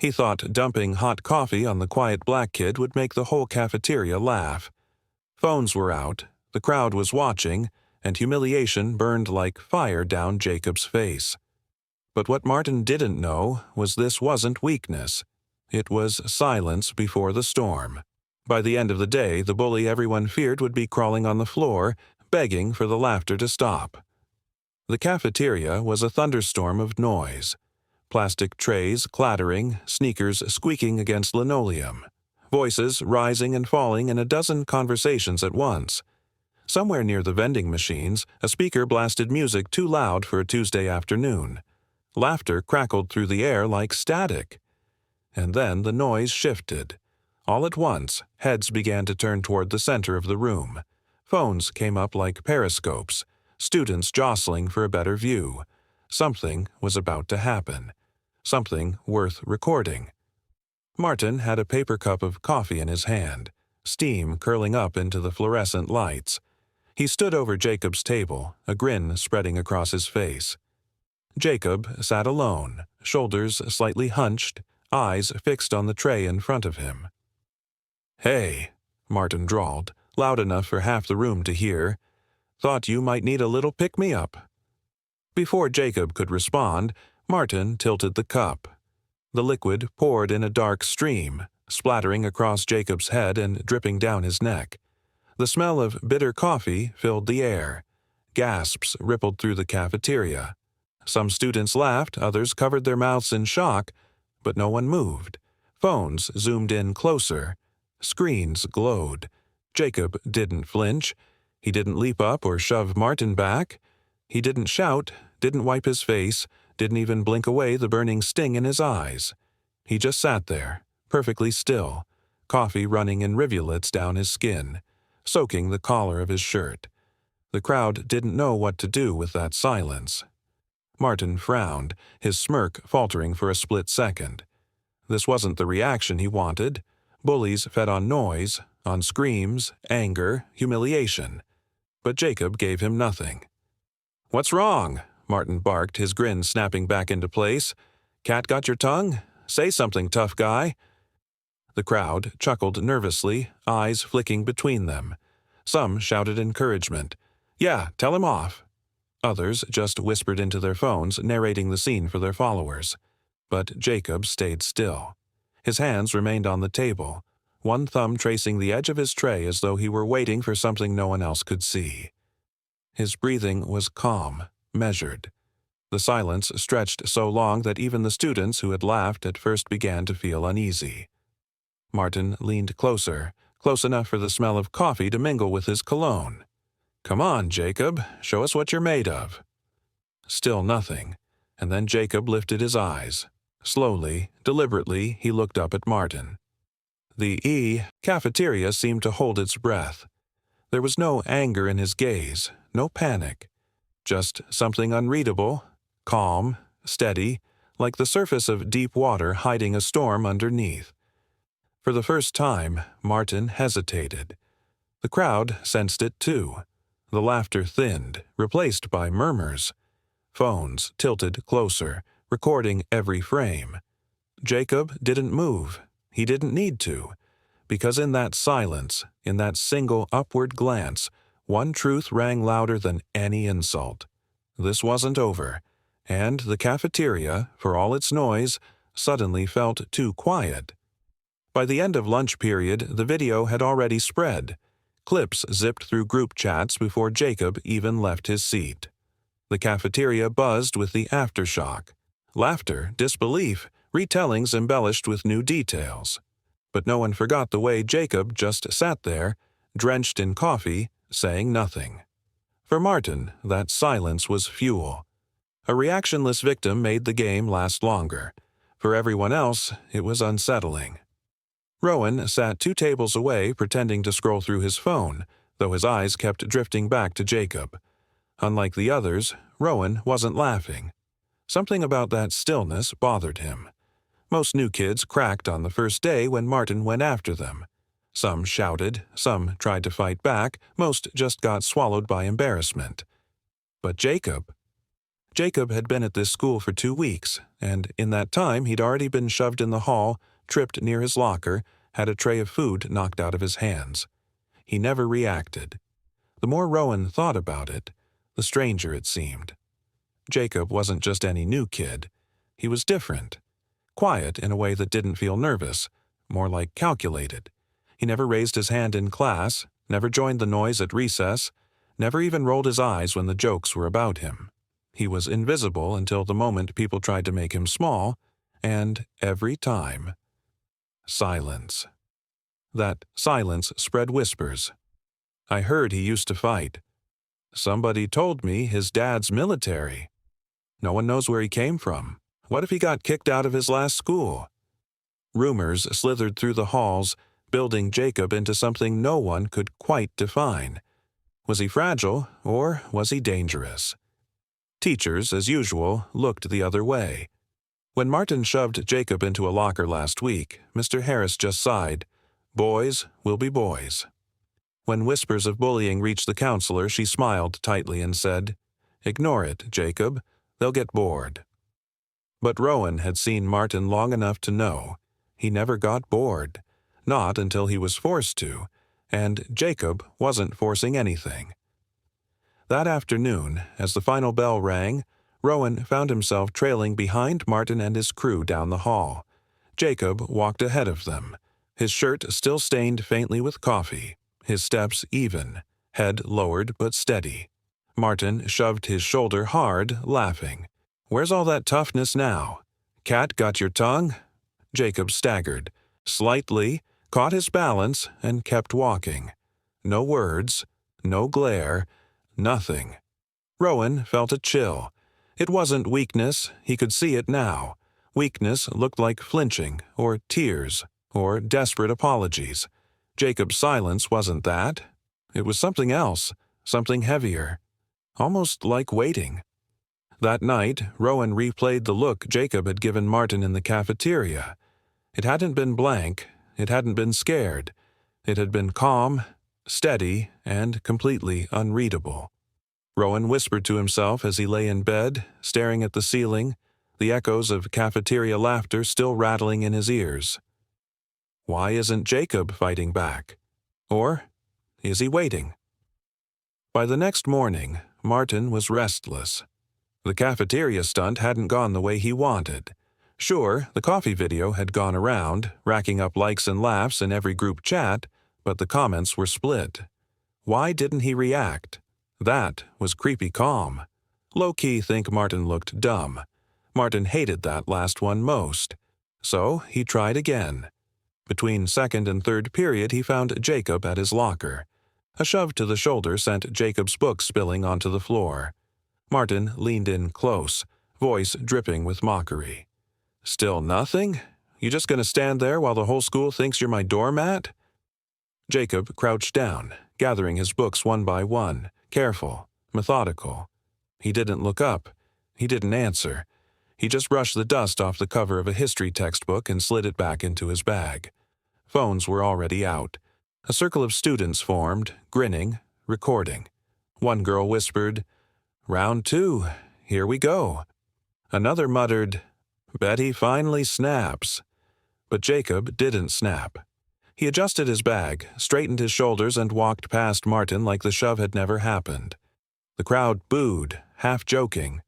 He thought dumping hot coffee on the quiet black kid would make the whole cafeteria laugh. Phones were out, the crowd was watching, and humiliation burned like fire down Jacob's face. But what Martin didn't know was this wasn't weakness. It was silence before the storm. By the end of the day, the bully everyone feared would be crawling on the floor, begging for the laughter to stop. The cafeteria was a thunderstorm of noise. Plastic trays clattering, sneakers squeaking against linoleum, voices rising and falling in a dozen conversations at once. Somewhere near the vending machines, a speaker blasted music too loud for a Tuesday afternoon. Laughter crackled through the air like static. And then the noise shifted. All at once, heads began to turn toward the center of the room. Phones came up like periscopes, students jostling for a better view. Something was about to happen. Something worth recording. Martin had a paper cup of coffee in his hand, steam curling up into the fluorescent lights. He stood over Jacob's table, a grin spreading across his face. Jacob sat alone, shoulders slightly hunched, eyes fixed on the tray in front of him. "Hey," Martin drawled, loud enough for half the room to hear. "Thought you might need a little pick-me-up." Before Jacob could respond, Martin tilted the cup. The liquid poured in a dark stream, splattering across Jacob's head and dripping down his neck. The smell of bitter coffee filled the air. Gasps rippled through the cafeteria. Some students laughed, others covered their mouths in shock, but no one moved. Phones zoomed in closer. Screens glowed. Jacob didn't flinch. He didn't leap up or shove Martin back. He didn't shout, didn't wipe his face, didn't even blink away the burning sting in his eyes. He just sat there, perfectly still, coffee running in rivulets down his skin, soaking the collar of his shirt. The crowd didn't know what to do with that silence. Martin frowned, his smirk faltering for a split second. This wasn't the reaction he wanted. Bullies fed on noise, on screams, anger, humiliation. But Jacob gave him nothing. "What's wrong?" Martin barked, his grin snapping back into place. "Cat got your tongue? Say something, tough guy." The crowd chuckled nervously, eyes flicking between them. Some shouted encouragement. "Yeah, tell him off." Others just whispered into their phones, narrating the scene for their followers. But Jacob stayed still. His hands remained on the table, one thumb tracing the edge of his tray as though he were waiting for something no one else could see. His breathing was calm, measured. The silence stretched so long that even the students who had laughed at first began to feel uneasy. Martin leaned closer, close enough for the smell of coffee to mingle with his cologne. "Come on, Jacob, show us what you're made of." Still nothing, and then Jacob lifted his eyes. Slowly, deliberately, he looked up at Martin. The cafeteria seemed to hold its breath. There was no anger in his gaze, no panic. Just something unreadable, calm, steady, like the surface of deep water hiding a storm underneath. For the first time, Martin hesitated. The crowd sensed it too. The laughter thinned, replaced by murmurs. Phones tilted closer, recording every frame. Jacob didn't move. He didn't need to. Because in that silence, in that single upward glance, one truth rang louder than any insult. This wasn't over, and the cafeteria, for all its noise, suddenly felt too quiet. By the end of lunch period, the video had already spread. Clips zipped through group chats before Jacob even left his seat. The cafeteria buzzed with the aftershock. Laughter, disbelief, retellings embellished with new details. But no one forgot the way Jacob just sat there, drenched in coffee, saying nothing. For Martin, that silence was fuel. A reactionless victim made the game last longer. For everyone else, it was unsettling. Rowan sat 2 tables away pretending to scroll through his phone, though his eyes kept drifting back to Jacob. Unlike the others, Rowan wasn't laughing. Something about that stillness bothered him. Most new kids cracked on the first day when Martin went after them. Some shouted, some tried to fight back, most just got swallowed by embarrassment. But Jacob Jacob had been at this school for 2 weeks, and in that time he'd already been shoved in the hall, tripped near his locker, had a tray of food knocked out of his hands. He never reacted. The more Rowan thought about it, the stranger it seemed. Jacob wasn't just any new kid. He was different. Quiet in a way that didn't feel nervous, more like calculated. He never raised his hand in class, never joined the noise at recess, never even rolled his eyes when the jokes were about him. He was invisible until the moment people tried to make him small, and every time. Silence. That silence spread whispers. I heard he used to fight. Somebody told me his dad's military. No one knows where he came from. What if he got kicked out of his last school? Rumors slithered through the halls, building Jacob into something no one could quite define. Was he fragile, or was he dangerous? Teachers, as usual, looked the other way. When Martin shoved Jacob into a locker last week, Mr. Harris just sighed, "Boys will be boys." When whispers of bullying reached the counselor, she smiled tightly and said, "Ignore it, Jacob. They'll get bored." But Rowan had seen Martin long enough to know he never got bored, not until he was forced to, and Jacob wasn't forcing anything. That afternoon, as the final bell rang, Rowan found himself trailing behind Martin and his crew down the hall. Jacob walked ahead of them, his shirt still stained faintly with coffee, his steps even, head lowered but steady. Martin shoved his shoulder hard, laughing. "Where's all that toughness now? Cat got your tongue?" Jacob staggered, slightly, caught his balance, and kept walking. No words, no glare, nothing. Rowan felt a chill. It wasn't weakness, he could see it now. Weakness looked like flinching, or tears, or desperate apologies. Jacob's silence wasn't that. It was something else, something heavier. Almost like waiting. That night, Rowan replayed the look Jacob had given Martin in the cafeteria. It hadn't been blank, it hadn't been scared. It had been calm, steady, and completely unreadable. Rowan whispered to himself as he lay in bed, staring at the ceiling, the echoes of cafeteria laughter still rattling in his ears. Why isn't Jacob fighting back? Or is he waiting? By the next morning, Martin was restless. The cafeteria stunt hadn't gone the way he wanted. Sure, the coffee video had gone around, racking up likes and laughs in every group chat, but the comments were split. Why didn't he react? That was creepy calm. Low-key think Martin looked dumb. Martin hated that last one most. So he tried again. Between second and third period he found Jacob at his locker. A shove to the shoulder sent Jacob's book spilling onto the floor. Martin leaned in close, voice dripping with mockery. "Still nothing? You just gonna stand there while the whole school thinks you're my doormat?" Jacob crouched down, gathering his books one by one, careful, methodical. He didn't look up. He didn't answer. He just brushed the dust off the cover of a history textbook and slid it back into his bag. Phones were already out. A circle of students formed, grinning, recording. One girl whispered, "Round 2, here we go." Another muttered, "Bet he finally snaps." But Jacob didn't snap. He adjusted his bag, straightened his shoulders, and walked past Martin like the shove had never happened. The crowd booed, half joking.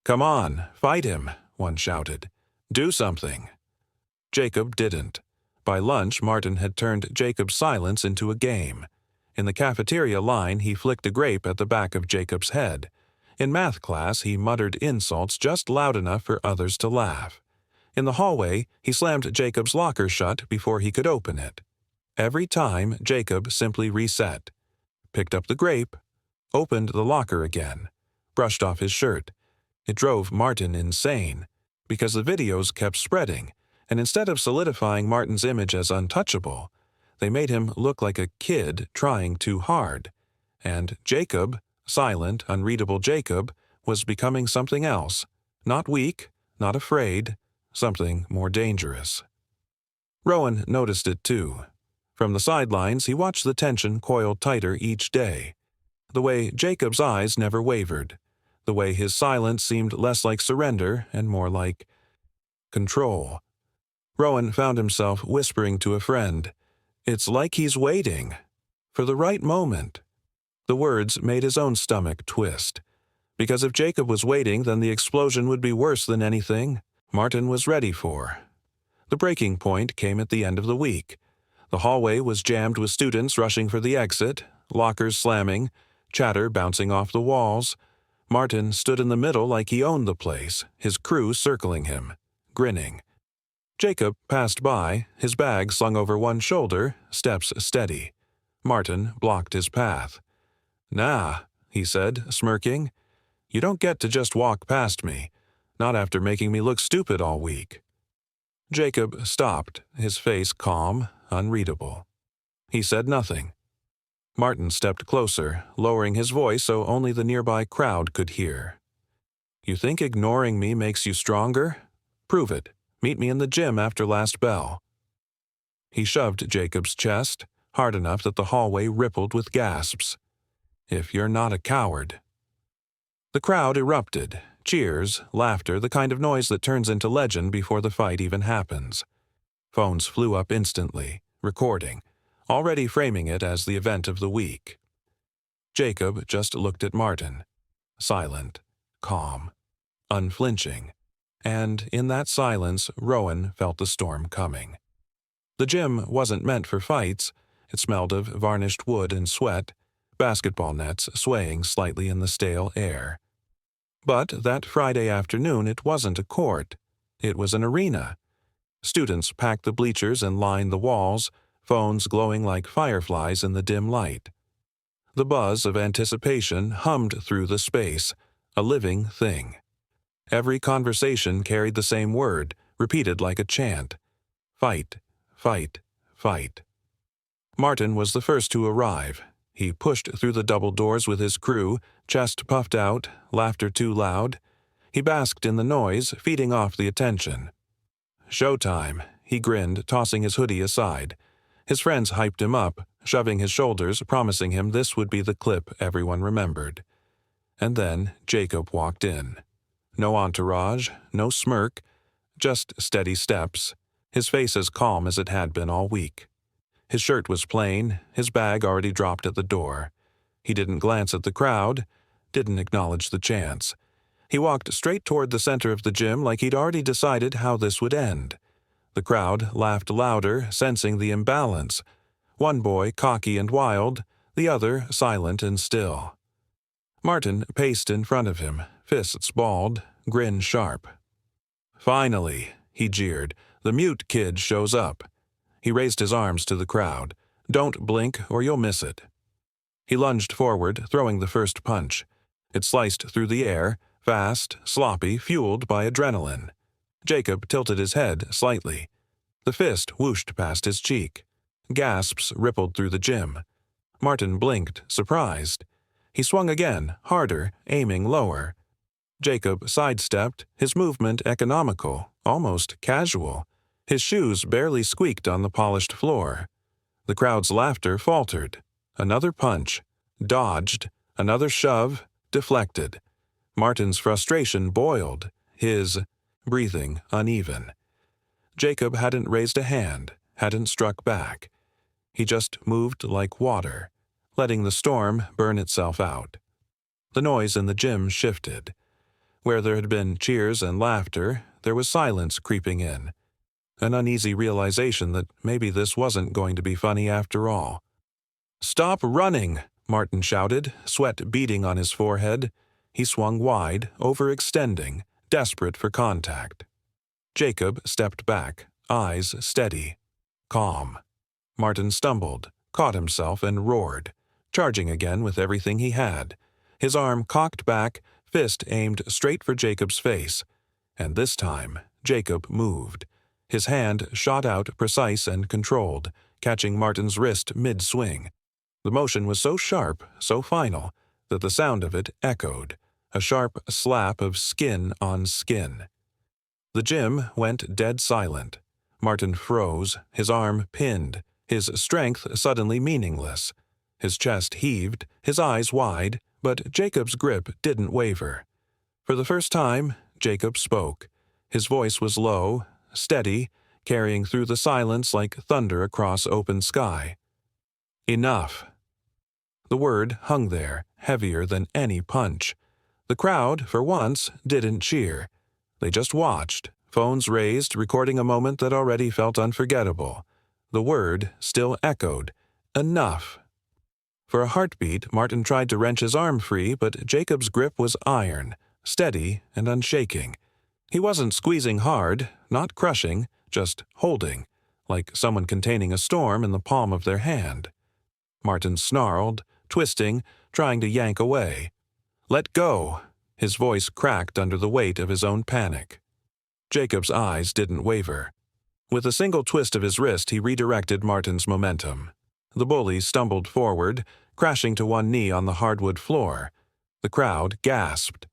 "Come on, fight him," one shouted. "Do something." Jacob didn't. By lunch, Martin had turned Jacob's silence into a game. In the cafeteria line, he flicked a grape at the back of Jacob's head. In math class, he muttered insults just loud enough for others to laugh. In the hallway, he slammed Jacob's locker shut before he could open it. Every time, Jacob simply reset. Picked up the grape, opened the locker again, brushed off his shirt. It drove Martin insane, because the videos kept spreading, and instead of solidifying Martin's image as untouchable, they made him look like a kid trying too hard. And Jacob, silent, unreadable Jacob, was becoming something else. Not weak, not afraid, something more dangerous. Rowan noticed it too. From the sidelines, he watched the tension coil tighter each day. The way Jacob's eyes never wavered. the way his silence seemed less like surrender and more like control. Rowan found himself whispering to a friend, "It's like he's waiting for the right moment." The words made his own stomach twist. Because if Jacob was waiting, then the explosion would be worse than anything Martin was ready for. The breaking point came at the end of the week. The hallway was jammed with students rushing for the exit, lockers slamming, chatter bouncing off the walls. Martin stood in the middle like he owned the place, his crew circling him, grinning. Jacob passed by, his bag slung over one shoulder, steps steady. Martin blocked his path. "Nah," he said, smirking. "You don't get to just walk past me, not after making me look stupid all week." Jacob stopped, his face calm, unreadable. He said nothing. Martin stepped closer, lowering his voice so only the nearby crowd could hear. "You think ignoring me makes you stronger? Prove it. Meet me in the gym after last bell." He shoved Jacob's chest, hard enough that the hallway rippled with gasps. "If you're not a coward." The crowd erupted. Cheers, laughter, the kind of noise that turns into legend before the fight even happens. Phones flew up instantly, recording, already framing it as the event of the week. Jacob just looked at Martin, silent, calm, unflinching, and in that silence Rowan felt the storm coming. The gym wasn't meant for fights. It smelled of varnished wood and sweat, basketball nets swaying slightly in the stale air. But that Friday afternoon it wasn't a court. It was an arena. Students packed the bleachers and lined the walls, phones glowing like fireflies in the dim light. The buzz of anticipation hummed through the space, a living thing. Every conversation carried the same word, repeated like a chant. Fight, fight, fight. Martin was the first to arrive. He pushed through the double doors with his crew, chest puffed out, laughter too loud. He basked in the noise, feeding off the attention. "Showtime," he grinned, tossing his hoodie aside. His friends hyped him up, shoving his shoulders, promising him this would be the clip everyone remembered. And then Jacob walked in. No entourage, no smirk, just steady steps, his face as calm as it had been all week. His shirt was plain, his bag already dropped at the door. He didn't glance at the crowd, didn't acknowledge the chance. He walked straight toward the center of the gym like he'd already decided how this would end. The crowd laughed louder, sensing the imbalance. One boy cocky and wild, the other silent and still. Martin paced in front of him, fists balled, grin sharp. "Finally," he jeered, "the mute kid shows up." He raised his arms to the crowd. "Don't blink or you'll miss it." He lunged forward, throwing the first punch. It sliced through the air, fast, sloppy, fueled by adrenaline. Jacob tilted his head slightly. The fist whooshed past his cheek. Gasps rippled through the gym. Martin blinked, surprised. He swung again, harder, aiming lower. Jacob sidestepped, his movement economical, almost casual. His shoes barely squeaked on the polished floor. The crowd's laughter faltered. Another punch. Dodged. Another shove. Deflected. Martin's frustration boiled, his breathing uneven. Jacob hadn't raised a hand, hadn't struck back. He just moved like water, letting the storm burn itself out. The noise in the gym shifted. Where there had been cheers and laughter, there was silence creeping in. An uneasy realization that maybe this wasn't going to be funny after all. "Stop running!" Martin shouted, sweat beading on his forehead. He swung wide, overextending, desperate for contact. Jacob stepped back, eyes steady, calm. Martin stumbled, caught himself, and roared, charging again with everything he had. His arm cocked back, fist aimed straight for Jacob's face. And this time, Jacob moved. His hand shot out precise and controlled, catching Martin's wrist mid-swing. The motion was so sharp, so final, that the sound of it echoed, a sharp slap of skin on skin. The gym went dead silent. Martin froze, his arm pinned, his strength suddenly meaningless. His chest heaved, his eyes wide, but Jacob's grip didn't waver. For the first time, Jacob spoke. His voice was low, steady, carrying through the silence like thunder across open sky. Enough. The word hung there, heavier than any punch. The crowd, for once, didn't cheer. They just watched, phones raised, recording a moment that already felt unforgettable. The word still echoed. Enough. For a heartbeat, Martin tried to wrench his arm free, but Jacob's grip was iron, steady and unshaking. He wasn't squeezing hard, not crushing, just holding, like someone containing a storm in the palm of their hand. Martin snarled, twisting, trying to yank away. "Let go!" His voice cracked under the weight of his own panic. Jacob's eyes didn't waver. With a single twist of his wrist, he redirected Martin's momentum. The bully stumbled forward, crashing to one knee on the hardwood floor. The crowd gasped.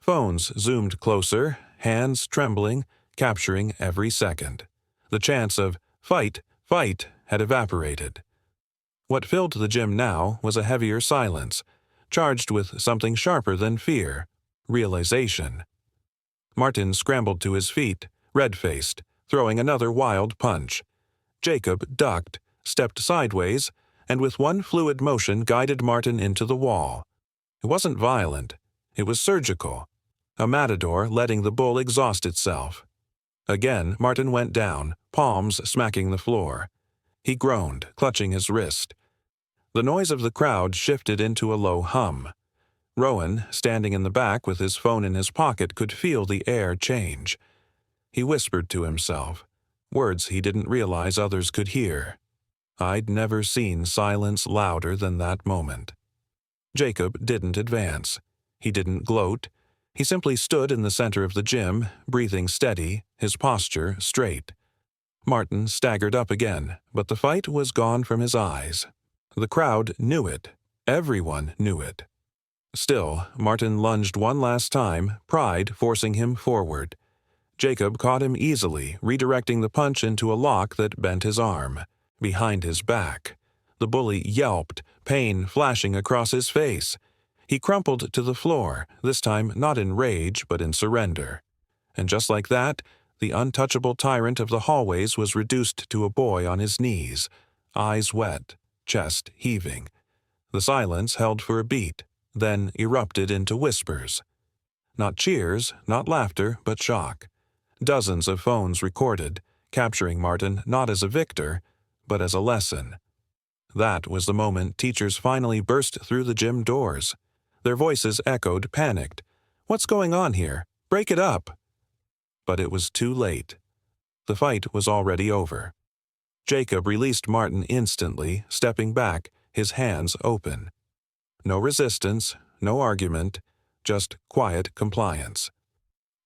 Phones zoomed closer, hands trembling, capturing every second. The chance of "fight, fight" had evaporated. What filled the gym now was a heavier silence, charged with something sharper than fear, realization. Martin scrambled to his feet, red-faced, throwing another wild punch. Jacob ducked, stepped sideways, and with one fluid motion guided Martin into the wall. It wasn't violent. It was surgical. A matador letting the bull exhaust itself. Again, Martin went down, palms smacking the floor. He groaned, clutching his wrist. The noise of the crowd shifted into a low hum. Rowan, standing in the back with his phone in his pocket, could feel the air change. He whispered to himself, words he didn't realize others could hear. I'd never seen silence louder than that moment. Jacob didn't advance. He didn't gloat. He simply stood in the center of the gym, breathing steady, his posture straight. Martin staggered up again, but the fight was gone from his eyes. The crowd knew it. Everyone knew it. Still, Martin lunged one last time, pride forcing him forward. Jacob caught him easily, redirecting the punch into a lock that bent his arm. Behind his back. The bully yelped, pain flashing across his face. He crumpled to the floor, this time not in rage but in surrender. And just like that, the untouchable tyrant of the hallways was reduced to a boy on his knees, eyes wet, chest heaving. The silence held for a beat, then erupted into whispers. Not cheers, not laughter, but shock. Dozens of phones recorded, capturing Martin not as a victor, but as a lesson. That was the moment teachers finally burst through the gym doors. Their voices echoed, panicked. "What's going on here? Break it up!" But it was too late. The fight was already over. Jacob released Martin instantly, stepping back, his hands open. No resistance, no argument, just quiet compliance.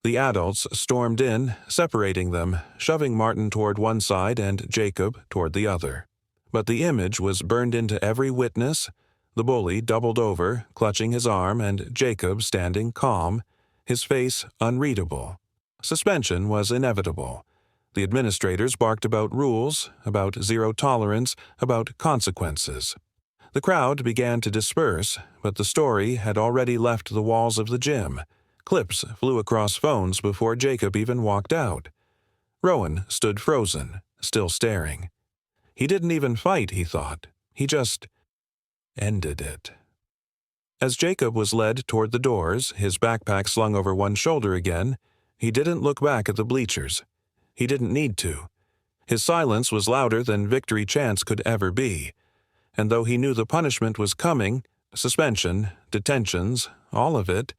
The adults stormed in, separating them, shoving Martin toward one side and Jacob toward the other. But the image was burned into every witness, the bully doubled over, clutching his arm, and Jacob standing calm, his face unreadable. Suspension was inevitable. The administrators barked about rules, about zero tolerance, about consequences. The crowd began to disperse, but the story had already left the walls of the gym. Clips flew across phones before Jacob even walked out. Rowan stood frozen, still staring. He didn't even fight, he thought. He just ended it. As Jacob was led toward the doors, his backpack slung over one shoulder again, he didn't look back at the bleachers. He didn't need to. His silence was louder than victory chants could ever be. And though he knew the punishment was coming, suspension, detentions, all of it,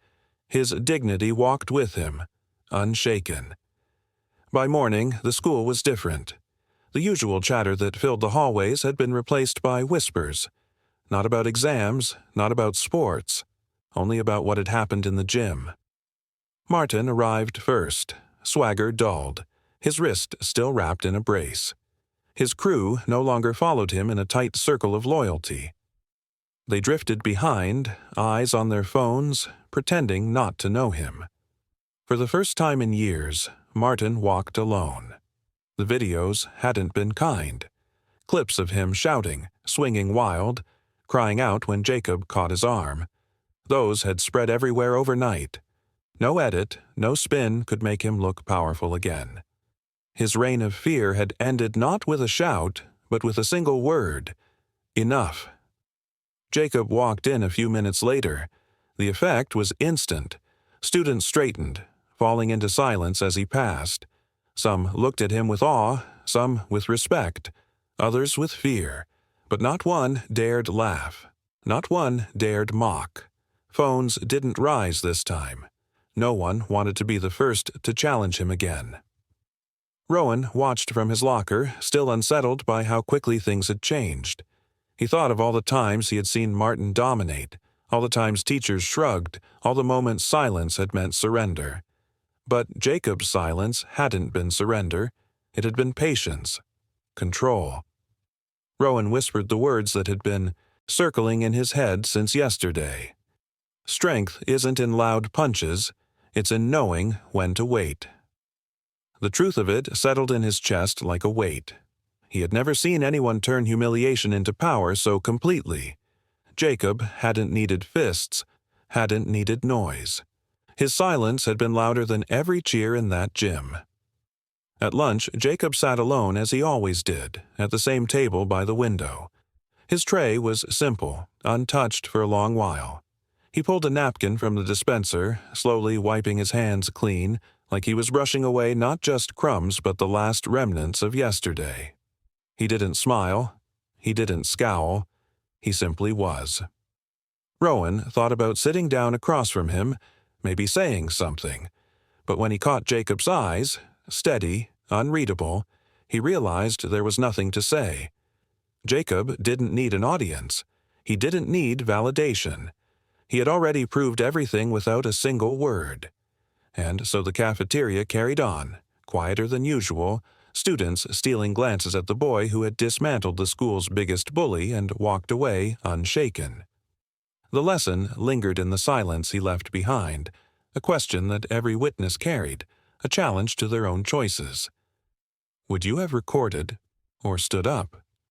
his dignity walked with him, unshaken. By morning, the school was different. The usual chatter that filled the hallways had been replaced by whispers. Not about exams, not about sports, only about what had happened in the gym. Martin arrived first, swagger dulled, his wrist still wrapped in a brace. His crew no longer followed him in a tight circle of loyalty. They drifted behind, eyes on their phones, pretending not to know him. For the first time in years, Martin walked alone. The videos hadn't been kind. Clips of him shouting, swinging wild, crying out when Jacob caught his arm. Those had spread everywhere overnight. No edit, no spin could make him look powerful again. His reign of fear had ended not with a shout, but with a single word: enough. Jacob walked in a few minutes later. The effect was instant. Students straightened, falling into silence as he passed. Some looked at him with awe, some with respect, others with fear, but not one dared laugh. Not one dared mock. Phones didn't rise this time. No one wanted to be the first to challenge him again. Rowan watched from his locker, still unsettled by how quickly things had changed. He thought of all the times he had seen Martin dominate, all the times teachers shrugged, all the moments silence had meant surrender. But Jacob's silence hadn't been surrender. It had been patience, control. Rowan whispered the words that had been circling in his head since yesterday. Strength isn't in loud punches, it's in knowing when to wait. The truth of it settled in his chest like a weight. He had never seen anyone turn humiliation into power so completely. Jacob hadn't needed fists, hadn't needed noise. His silence had been louder than every cheer in that gym. At lunch, Jacob sat alone as he always did, at the same table by the window. His tray was simple, untouched for a long while. He pulled a napkin from the dispenser, slowly wiping his hands clean, like he was brushing away not just crumbs but the last remnants of yesterday. He didn't smile. He didn't scowl. He simply was. Rowan thought about sitting down across from him, maybe saying something. But when he caught Jacob's eyes, steady, unreadable, he realized there was nothing to say. Jacob didn't need an audience. He didn't need validation. He had already proved everything without a single word. And so the cafeteria carried on, quieter than usual, students stealing glances at the boy who had dismantled the school's biggest bully and walked away unshaken. The lesson lingered in the silence he left behind, a question that every witness carried, a challenge to their own choices. Would you have recorded or stood up?